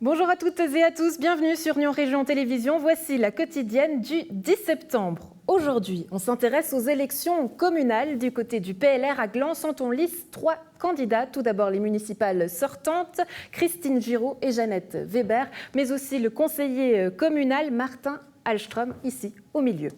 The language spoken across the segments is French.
Bonjour à toutes et à tous, bienvenue sur Nyon Région Télévision. Voici la quotidienne du 10 septembre. Aujourd'hui, on s'intéresse aux élections communales. Du côté du PLR à Gland sont en lice 3 candidats. Tout d'abord les municipales sortantes, Christine Giraud et Jeannette Weber, mais aussi le conseiller communal Martin Hallström, ici au milieu.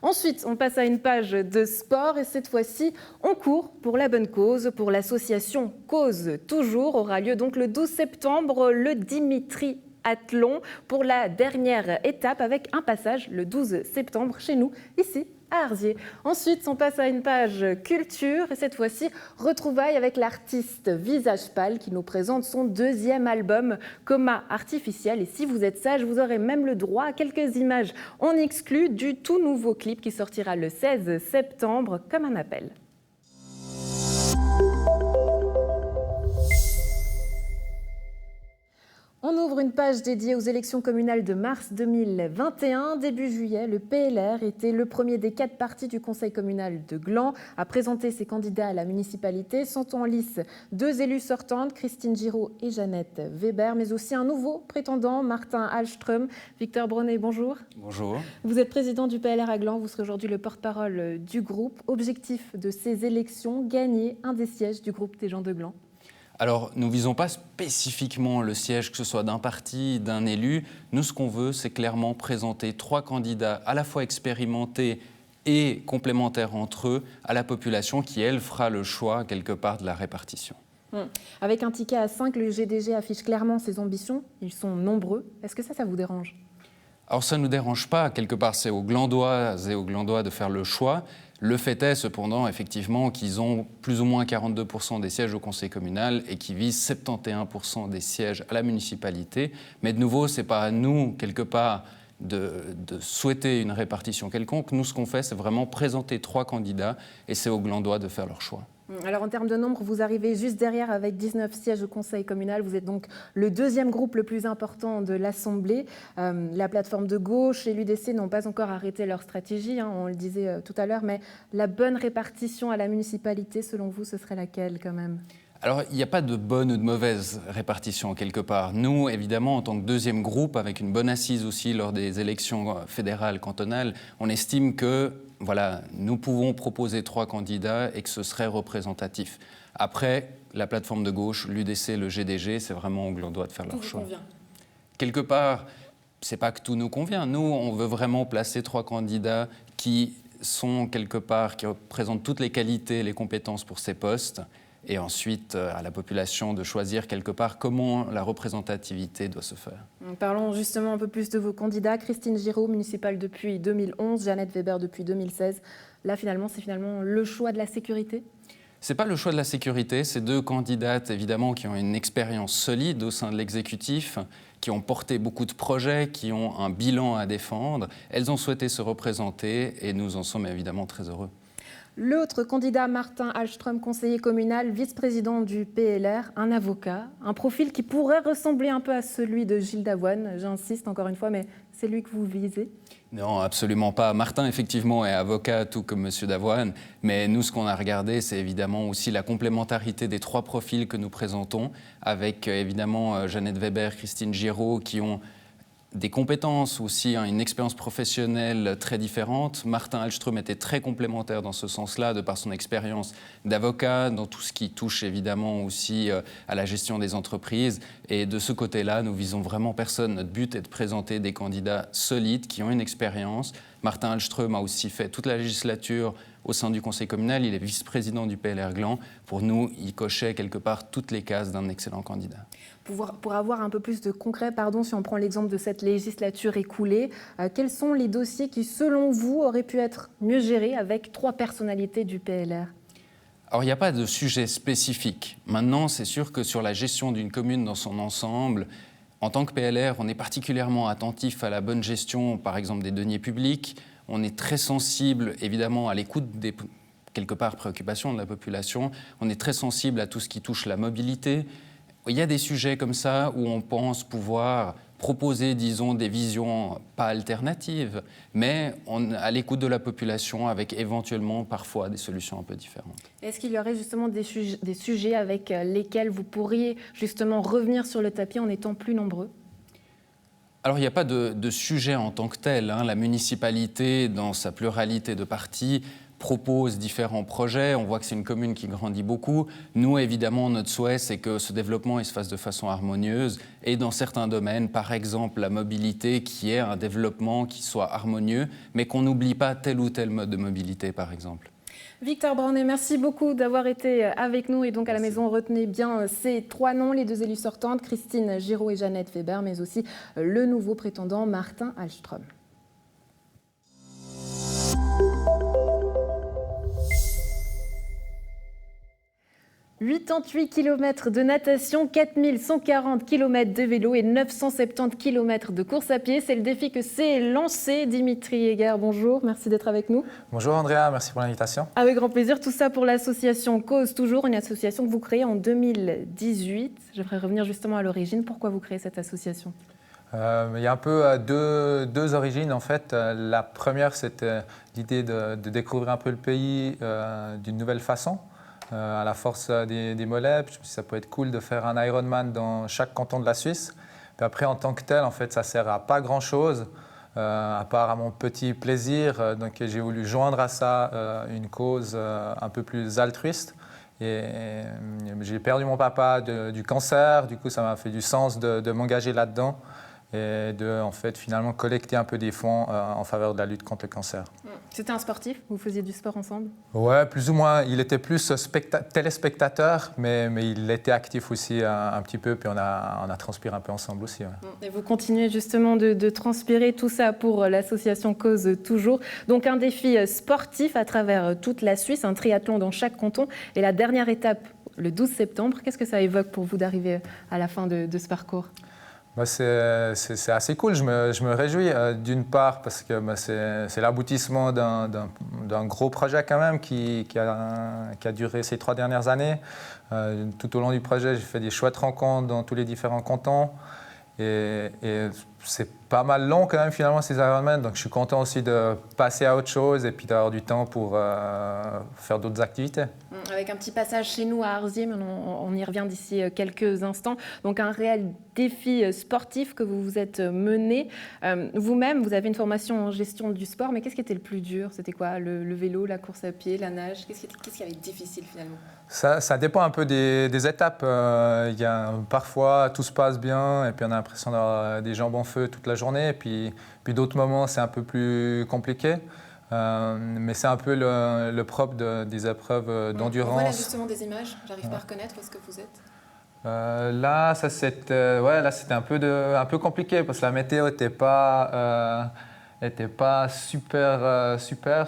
Ensuite, on passe à une page de sport et cette fois-ci, on court pour la bonne cause. Pour l'association Cause Toujours, aura lieu donc le 12 septembre le Dimitri Athlon pour la dernière étape avec un passage le 12 septembre chez nous, ici à Arzier. Ensuite, on passe à une page culture et cette fois-ci, retrouvailles avec l'artiste Visage Pâle qui nous présente son 2e album Coma Artificiel. Et si vous êtes sage, vous aurez même le droit à quelques images en exclu du tout nouveau clip qui sortira le 16 septembre comme un appel. On ouvre une page dédiée aux élections communales de mars 2021. Début juillet, le PLR était le premier des 4 partis du conseil communal de Gland à présenter ses candidats à la municipalité. Sont en lice 2 élus sortantes, Christine Giraud et Jeannette Weber, mais aussi un nouveau prétendant, Martin Hallström. Victor Brunet, bonjour. Bonjour. Vous êtes président du PLR à Gland, vous serez aujourd'hui le porte-parole du groupe. Objectif de ces élections, gagner un des sièges du groupe des gens de Gland. Alors, nous ne visons pas spécifiquement le siège, que ce soit d'un parti, d'un élu. Nous, ce qu'on veut, c'est clairement présenter 3 candidats à la fois expérimentés et complémentaires entre eux à la population qui, elle, fera le choix, quelque part, de la répartition. Avec un ticket à 5, le GDG affiche clairement ses ambitions. Ils sont nombreux. Est-ce que ça vous dérange ? Alors, ça ne nous dérange pas. Quelque part, c'est aux Glandoises et aux Glandois de faire le choix. Le fait est cependant effectivement qu'ils ont plus ou moins 42% des sièges au conseil communal et qu'ils visent 71% des sièges à la municipalité. Mais de nouveau, ce n'est pas à nous, quelque part, de souhaiter une répartition quelconque. Nous, ce qu'on fait, c'est vraiment présenter 3 candidats et c'est aux Glandois de faire leur choix. Alors en termes de nombre, vous arrivez juste derrière avec 19 sièges au conseil communal. Vous êtes donc le 2e groupe le plus important de l'Assemblée. La plateforme de gauche et l'UDC n'ont pas encore arrêté leur stratégie, on le disait tout à l'heure, mais la bonne répartition à la municipalité, selon vous, ce serait laquelle quand même ? Alors, il n'y a pas de bonne ou de mauvaise répartition quelque part. Nous, évidemment, en tant que 2e groupe, avec une bonne assise aussi lors des élections fédérales, cantonales, on estime que voilà, nous pouvons proposer 3 candidats et que ce serait représentatif. Après, la plateforme de gauche, l'UDC, le GDG, c'est vraiment aux Glandois de faire leur choix. Tout vous convient ? Quelque part, c'est pas que tout nous convient. Nous, on veut vraiment placer 3 candidats qui sont quelque part, qui représentent toutes les qualités et les compétences pour ces postes. Et ensuite, à la population de choisir quelque part comment la représentativité doit se faire. Parlons justement un peu plus de vos candidats. Christine Giraud, municipale depuis 2011, Jeannette Weber depuis 2016. Là, c'est finalement le choix de la sécurité ? Ce n'est pas le choix de la sécurité, c'est 2 candidates évidemment qui ont une expérience solide au sein de l'exécutif, qui ont porté beaucoup de projets, qui ont un bilan à défendre. Elles ont souhaité se représenter et nous en sommes évidemment très heureux. L'autre candidat, Martin Hallström, conseiller communal, vice-président du PLR, un avocat, un profil qui pourrait ressembler un peu à celui de Gilles Davoine. J'insiste encore une fois, mais c'est lui que vous visez ? Non, absolument pas. Martin, effectivement, est avocat, tout comme M. Davoine. Mais nous, ce qu'on a regardé, c'est évidemment aussi la complémentarité des 3 profils que nous présentons, avec évidemment Jeannette Weber, Christine Giraud, qui ont des compétences aussi, une expérience professionnelle très différente. Martin Hallström était très complémentaire dans ce sens-là, de par son expérience d'avocat, dans tout ce qui touche évidemment aussi à la gestion des entreprises. Et de ce côté-là, nous visons vraiment personne. Notre but est de présenter des candidats solides, qui ont une expérience. Martin Hallström a aussi fait toute la législature au sein du conseil communal. Il est vice-président du PLR Gland. Pour nous, il cochait quelque part toutes les cases d'un excellent candidat. Pour avoir un peu plus de concret, si on prend l'exemple de cette législature écoulée, quels sont les dossiers qui, selon vous, auraient pu être mieux gérés avec 3 personnalités du PLR ? Alors, il n'y a pas de sujet spécifique. Maintenant, c'est sûr que sur la gestion d'une commune dans son ensemble, en tant que PLR, on est particulièrement attentif à la bonne gestion, par exemple, des deniers publics. On est très sensible, évidemment, à l'écoute des quelque part préoccupations de la population. On est très sensible à tout ce qui touche la mobilité. Il y a des sujets comme ça où on pense pouvoir proposer, disons, des visions pas alternatives, mais à l'écoute de la population avec éventuellement parfois des solutions un peu différentes. Est-ce qu'il y aurait justement des sujets avec lesquels vous pourriez justement revenir sur le tapis en étant plus nombreux ? Alors, il n'y a pas de sujet en tant que tel. La municipalité, dans sa pluralité de partis, propose différents projets. On voit que c'est une commune qui grandit beaucoup. Nous, évidemment, notre souhait, c'est que ce développement il se fasse de façon harmonieuse. Et dans certains domaines, par exemple la mobilité, qui est un développement qui soit harmonieux, mais qu'on n'oublie pas tel ou tel mode de mobilité, par exemple. Victor Braunet, merci beaucoup d'avoir été avec nous. Et donc à la maison, retenez bien ces 3 noms, les 2 élus sortantes, Christine Giraud et Jeannette Weber, mais aussi le nouveau prétendant Martin Hallström. 88 km de natation, 4140 km de vélo et 970 km de course à pied. C'est le défi que s'est lancé Dimitri Heger. Bonjour, merci d'être avec nous. Bonjour Andrea, merci pour l'invitation. Avec grand plaisir, tout ça pour l'association Cause Toujours, une association que vous créez en 2018. J'aimerais revenir justement à l'origine. Pourquoi vous créez cette association ? Il y a un peu deux origines en fait. La première, c'était l'idée de découvrir un peu le pays d'une nouvelle façon. À la force des mollets, je me suis dit, ça peut être cool de faire un Ironman dans chaque canton de la Suisse. Puis après, en tant que tel, en fait, ça sert à pas grand-chose, à part à mon petit plaisir. Donc, j'ai voulu joindre à ça une cause un peu plus altruiste. Et j'ai perdu mon papa du cancer. Du coup, ça m'a fait du sens de m'engager là-dedans et de, en fait, finalement collecter un peu des fonds en faveur de la lutte contre le cancer. C'était un sportif ? Vous faisiez du sport ensemble ? Ouais, plus ou moins. Il était plus téléspectateur, mais il était actif aussi un petit peu, puis on a transpiré un peu ensemble aussi. Ouais. Et vous continuez justement de transpirer tout ça pour l'association Cause Toujours. Donc un défi sportif à travers toute la Suisse, un triathlon dans chaque canton. Et la dernière étape, le 12 septembre, qu'est-ce que ça évoque pour vous d'arriver à la fin de ce parcours ? C'est assez cool, je me réjouis d'une part parce que c'est l'aboutissement d'un gros projet quand même qui a duré ces 3 dernières années. Tout au long du projet, j'ai fait des chouettes rencontres dans tous les différents cantons et c'est pas mal long quand même finalement ces Ironman, donc je suis content aussi de passer à autre chose et puis d'avoir du temps pour faire d'autres activités. Avec un petit passage chez nous à Arzier, mais on y revient d'ici quelques instants. Donc un réel défi sportif que vous vous êtes mené. Vous-même, vous avez une formation en gestion du sport, mais qu'est-ce qui était le plus dur ? C'était quoi ? Le vélo, la course à pied, la nage ? Qu'est-ce qui avait difficile finalement ? Ça dépend un peu des étapes. Parfois, tout se passe bien et puis on a l'impression d'avoir des jambes en feu toute la journée. Et puis d'autres moments, c'est un peu plus compliqué. Mais c'est un peu le propre des épreuves d'endurance. Voilà justement des images. J'arrive pas à reconnaître où est-ce que vous êtes. Là, c'était un peu compliqué parce que la météo n'était pas super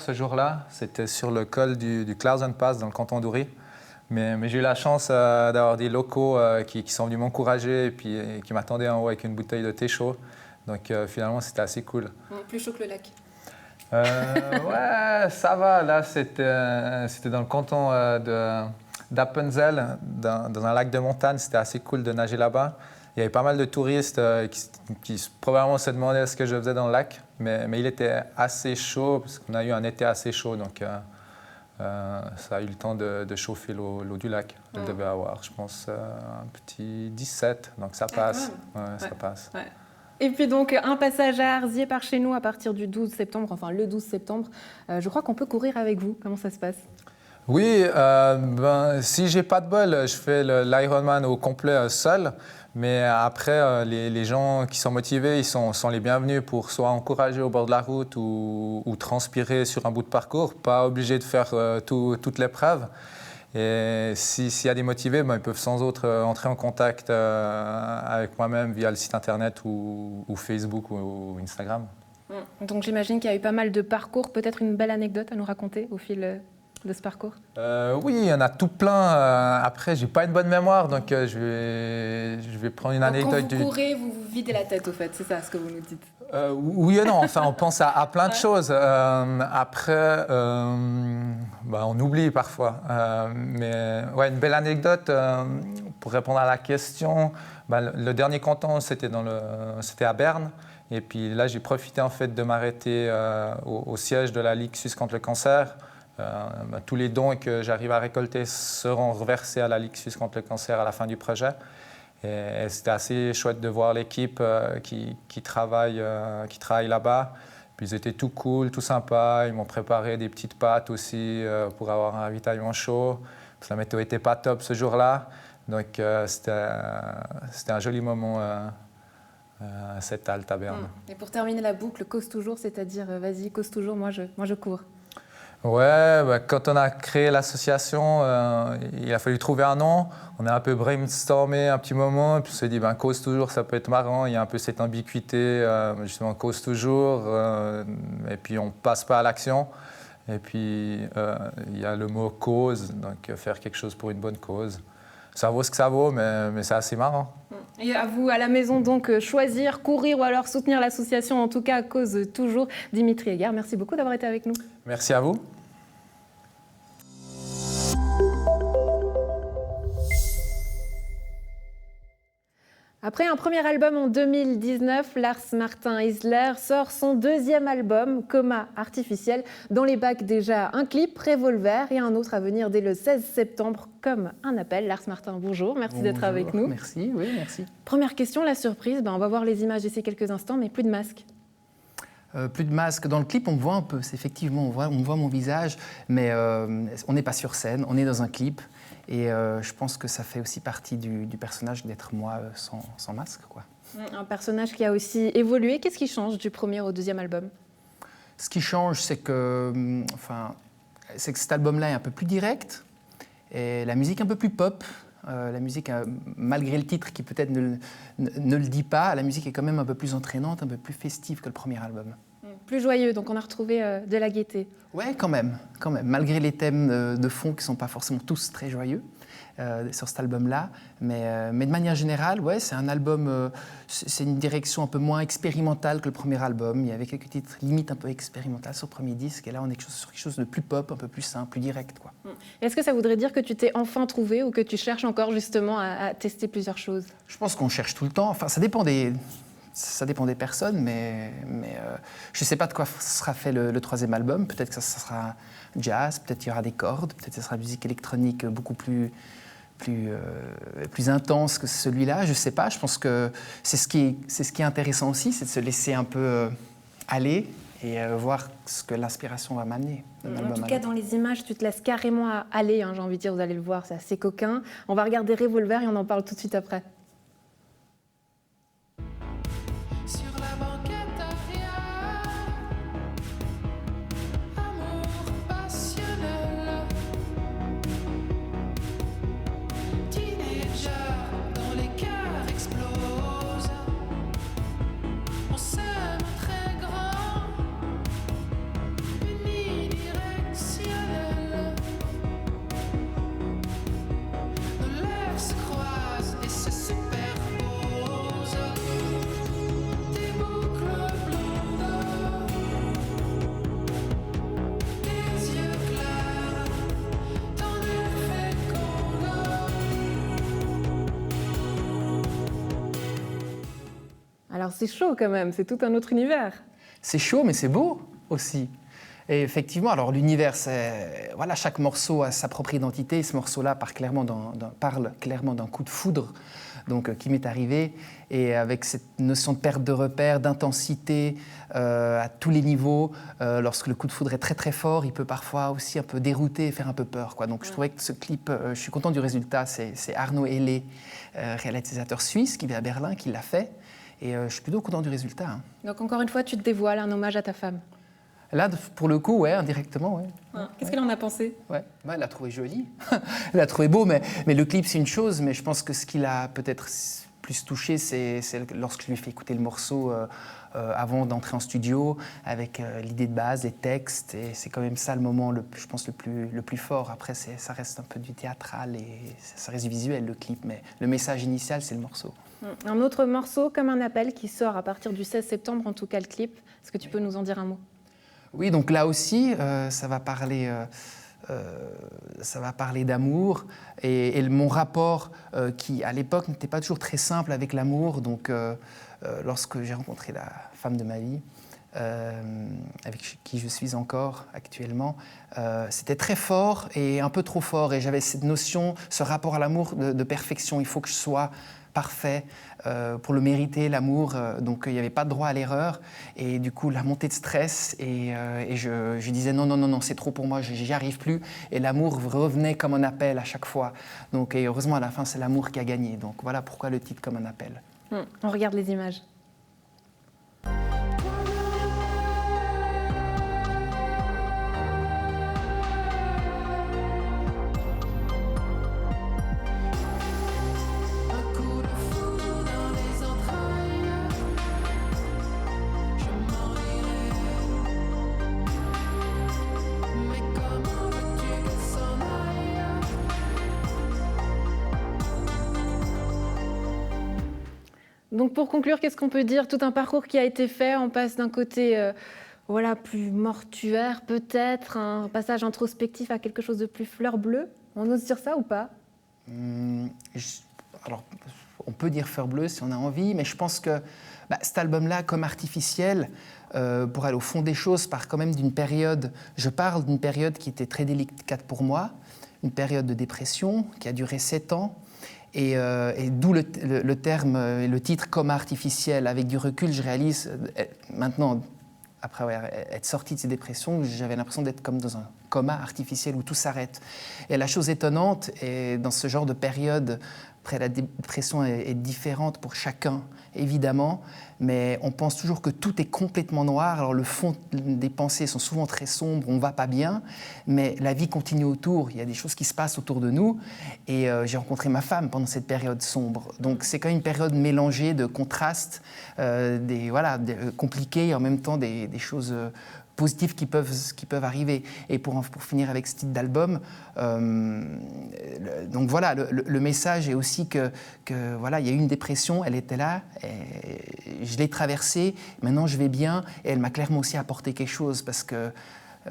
ce jour-là. C'était sur le col du Klausenpass dans le canton d'Uri. Mais j'ai eu la chance d'avoir des locaux qui sont venus m'encourager et puis qui m'attendaient en haut avec une bouteille de thé chaud. Donc finalement, c'était assez cool. Plus chaud que le lac. Ouais, ça va. Là, c'était dans le canton d'Appenzell, dans un lac de montagne. C'était assez cool de nager là-bas. Il y avait pas mal de touristes qui probablement se demandaient ce que je faisais dans le lac. Mais il était assez chaud parce qu'on a eu un été assez chaud. Donc, ça a eu le temps de chauffer l'eau du lac. Elle devait avoir, je pense, un petit 17. Donc, ça passe. Ça passe. Ouais. Et puis donc un passage à Arzier par chez nous à partir du 12 septembre, enfin le 12 septembre. Je crois qu'on peut courir avec vous. Comment ça se passe ? Oui, si j'ai pas de bol, je fais l'Ironman au complet seul. Mais après, les gens qui sont motivés, ils sont les bienvenus pour soit encourager au bord de la route ou transpirer sur un bout de parcours. Pas obligé de faire toute l'épreuve. Et s'il y a des motivés, ils peuvent sans autre entrer en contact avec moi-même via le site internet ou Facebook ou Instagram. Donc j'imagine qu'il y a eu pas mal de parcours. Peut-être une belle anecdote à nous raconter au fil de ce parcours ? Oui, il y en a tout plein. Après, j'ai pas une bonne mémoire, donc je vais prendre une anecdote. Quand vous courez, vous vous videz la tête, au fait, c'est ça ce que vous nous dites ? Oui et non, enfin, on pense à plein de choses. Après, on oublie parfois. Mais ouais, une belle anecdote. pour répondre à la question, le dernier canton, c'était à Berne. Et puis là, j'ai profité en fait de m'arrêter au siège de la Ligue suisse contre le cancer. Tous les dons que j'arrive à récolter seront reversés à la Ligue suisse contre le cancer à la fin du projet. Et c'était assez chouette de voir l'équipe qui travaille là-bas. Puis ils étaient tout cool, tout sympas. Ils m'ont préparé des petites pâtes aussi pour avoir un ravitaillement chaud. Parce que la météo n'était pas top ce jour-là. Donc c'était un joli moment à cette halte à Berne. Et pour terminer la boucle, cause toujours, c'est-à-dire vas-y, cause toujours, moi je cours. Ouais, quand on a créé l'association, il a fallu trouver un nom. On a un peu brainstormé un petit moment, puis on s'est dit, cause toujours, ça peut être marrant. Il y a un peu cette ambiguïté, justement, cause toujours, et puis on passe pas à l'action. Et puis il y a le mot cause, donc faire quelque chose pour une bonne cause. Ça vaut ce que ça vaut, mais c'est assez marrant. Et à vous, à la maison, donc, choisir, courir ou alors soutenir l'association, en tout cas, cause toujours. Dimitri Egger, merci beaucoup d'avoir été avec nous. Merci à vous. Après un premier album en 2019, Lars Martin Isler sort son deuxième album, Coma Artificiel, dont les bacs déjà un clip, Revolver, et un autre à venir dès le 16 septembre, comme un appel. Lars Martin, bonjour, merci d'être avec nous. Merci, oui, merci. Première question, la surprise, on va voir les images d'ici quelques instants, mais plus de masque. Plus de masque. Dans le clip, on me voit un peu, effectivement, on voit mon visage, mais on n'est pas sur scène, on est dans un clip. Et je pense que ça fait aussi partie du personnage d'être moi sans masque, quoi. Un personnage qui a aussi évolué. Qu'est-ce qui change du premier au deuxième album ? Ce qui change, c'est que cet album-là est un peu plus direct, et la musique un peu plus pop. La musique, malgré le titre qui peut-être ne le dit pas, la musique est quand même un peu plus entraînante, un peu plus festive que le premier album. Plus joyeux, donc on a retrouvé de la gaieté. Ouais, quand même. Malgré les thèmes de fond qui ne sont pas forcément tous très joyeux sur cet album-là. Mais de manière générale, ouais, c'est un album, c'est une direction un peu moins expérimentale que le premier album. Il y avait quelques titres limite un peu expérimentales sur le premier disque. Et là, on est sur quelque chose de plus pop, un peu plus simple, plus direct, quoi. Est-ce que ça voudrait dire que tu t'es enfin trouvé ou que tu cherches encore justement à tester plusieurs choses ? Je pense qu'on cherche tout le temps. Enfin, ça dépend des personnes, mais je ne sais pas de quoi sera fait le troisième album. Peut-être que ça sera jazz, peut-être qu'il y aura des cordes, peut-être que ce sera musique électronique beaucoup plus intense que celui-là. Je ne sais pas. Je pense que c'est ce qui est intéressant aussi, c'est de se laisser un peu aller et voir ce que l'inspiration va m'amener. En tout cas, dans les images, tu te laisses carrément aller. J'ai envie de dire, vous allez le voir, c'est assez coquin. On va regarder Revolver et on en parle tout de suite après. Alors c'est chaud quand même, c'est tout un autre univers. C'est chaud, mais c'est beau aussi. Et effectivement, alors l'univers, voilà, chaque morceau a sa propre identité. Ce morceau-là parle clairement d'un coup de foudre, donc qui m'est arrivé, et avec cette notion de perte de repère, d'intensité à tous les niveaux. Lorsque le coup de foudre est très très fort, il peut parfois aussi un peu dérouter et faire un peu peur, quoi. Donc je trouvais que ce clip, je suis content du résultat. C'est Arnaud Hellé, réalisateur suisse, qui vit à Berlin, qui l'a fait. Et je suis plutôt content du résultat. Hein. Donc encore une fois, tu te dévoiles, un hommage à ta femme. Là, pour le coup, ouais, indirectement, ouais. Qu'est-ce qu'elle en a pensé ? Ouais, elle l'a trouvé joli, elle l'a trouvé beau, mais le clip, c'est une chose, mais je pense que ce qui l'a peut-être plus touché, c'est lorsque je lui ai fait écouter le morceau avant d'entrer en studio, avec l'idée de base, les textes, et c'est quand même ça le moment, je pense, le plus fort. Après, ça reste un peu du théâtral et ça reste du visuel, le clip, mais le message initial, c'est le morceau. Un autre morceau, Comme un appel, qui sort à partir du 16 septembre, en tout cas le clip. Est-ce que tu peux nous en dire un mot ? Oui, donc là aussi, ça va parler ça va parler d'amour et mon rapport qui, à l'époque, n'était pas toujours très simple avec l'amour. Donc, lorsque j'ai rencontré la femme de ma vie, avec qui je suis encore actuellement, c'était très fort et un peu trop fort. Et j'avais cette notion, ce rapport à l'amour de perfection. Il faut que je sois parfait pour le mériter, l'amour. Donc, il n'y avait pas de droit à l'erreur. Et du coup, la montée de stress. Et je disais non, c'est trop pour moi, j'y arrive plus. Et l'amour revenait comme un appel à chaque fois. Donc, et heureusement, à la fin, c'est l'amour qui a gagné. Donc, voilà pourquoi le titre Comme un appel. On regarde les images. Donc pour conclure, qu'est-ce qu'on peut dire? Tout un parcours qui a été fait, on passe d'un côté plus mortuaire peut-être, un passage introspectif à quelque chose de plus fleur bleue. On ose dire ça ou pas? Alors, on peut dire fleur bleue si on a envie, mais je pense que cet album-là, Comme artificiel, pour aller au fond des choses, part quand même d'une période, je parle d'une période qui était très délicate pour moi, une période de dépression qui a duré 7 ans. Et d'où le terme et le titre Comme artificiel. Avec du recul, je réalise maintenant, après être sorti de ces dépressions, j'avais l'impression d'être comme dans un coma artificiel où tout s'arrête. Et la chose étonnante, et dans ce genre de période, après la dépression est différente pour chacun, évidemment, mais on pense toujours que tout est complètement noir. Alors le fond des pensées sont souvent très sombres, on ne va pas bien, mais la vie continue autour, il y a des choses qui se passent autour de nous. Et j'ai rencontré ma femme pendant cette période sombre. Donc c'est quand même une période mélangée de contrastes, compliquées et en même temps des choses positives qui peuvent arriver. Et pour finir avec ce titre d'album, donc voilà, le message est aussi que voilà, il y a eu une dépression, elle était là, et je l'ai traversée, maintenant je vais bien, et elle m'a clairement aussi apporté quelque chose, parce que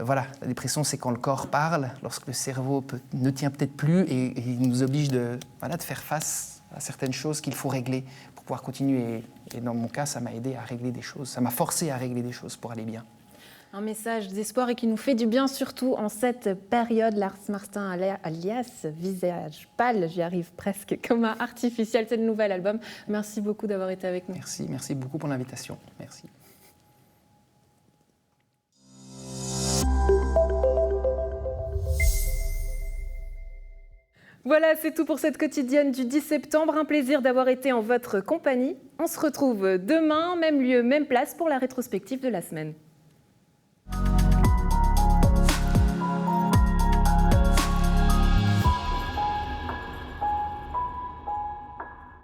voilà, la dépression, c'est quand le corps parle, lorsque le cerveau ne tient peut-être plus, et il nous oblige de faire face à certaines choses qu'il faut régler pour pouvoir continuer. Et dans mon cas, ça m'a aidé à régler des choses, ça m'a forcé à régler des choses pour aller bien. Un message d'espoir et qui nous fait du bien, surtout en cette période. Lars Martin alias Visage pâle, j'y arrive presque, Comme artificiel, c'est le nouvel album. Merci beaucoup d'avoir été avec nous. Merci beaucoup pour l'invitation. Merci. Voilà, c'est tout pour cette quotidienne du 10 septembre. Un plaisir d'avoir été en votre compagnie. On se retrouve demain, même lieu, même place pour la rétrospective de la semaine.